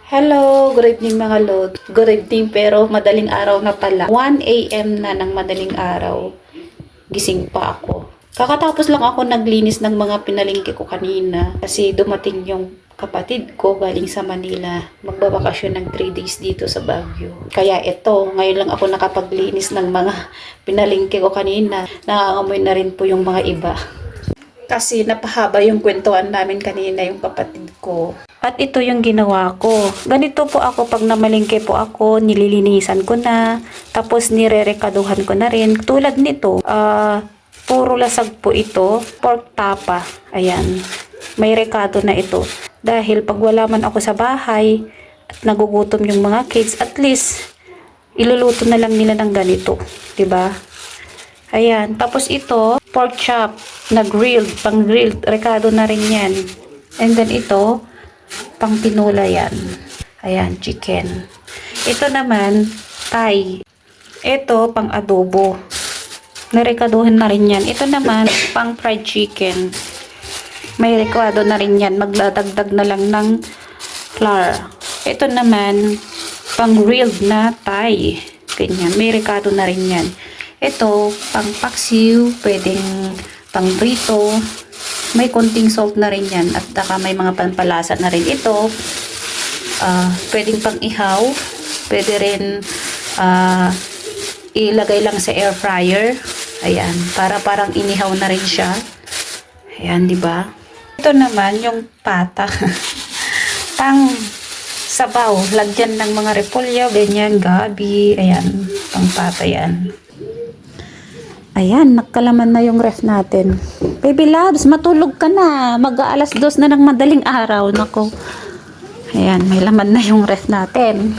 Hello, good evening mga lord. Good evening pero madaling araw na pala. 1 AM na ng madaling araw. Gising pa ako. Kakatapos lang ako naglinis ng mga pinalingki ko kanina kasi dumating yung kapatid ko galing sa Manila. Magbabakasyon ng 3 days dito sa Baguio. Kaya ito, ngayon lang ako nakapaglinis ng mga pinalingki ko kanina. Nakakamoy na rin po yung mga iba. Kasi napahaba yung kwentuhan namin kanina yung kapatid ko. At ito yung ginawa ko. Ganito po ako pag namalingke po ako, nililinisan ko na, tapos nirerekaduhan ko na rin. Tulad nito, puro lasag po ito, pork tapa. Ayan, may rekado na ito. Dahil pag wala man ako sa bahay, at nagugutom yung mga kids, at least, iluluto na lang nila ng ganito. 'Di ba? Ayan, tapos ito, pork chop na grilled, pang grilled, rekado na rin yan. And then ito, pang tinula yan. Ayan, chicken. Ito naman, Thai. Ito, pang adobo. Narekaduhan na rin yan. Ito naman, pang fried chicken. May rekado na rin yan. Magdadagdag na lang ng flour. Ito naman, pang grilled na Thai. Ganyan. May rekado na rin yan. Ito, pang paksiw, pwedeng pang prito. May konting salt na rin yan. At saka may mga pampalasa na rin. Ito, pwedeng pang ihaw. Pwede rin ilagay lang sa air fryer. Ayan, para parang inihaw na rin siya. Ayan, di ba? Ito naman yung pata. Pang sabaw. Lagyan ng mga repolyo, ganyan, gabi. Ayan, pang pata yan. Ayan, nakalaman na yung ref natin. Baby loves, matulog ka na. Mag-aalas 2 na ng madaling araw. Nako. Ayan, may laman na yung ref natin.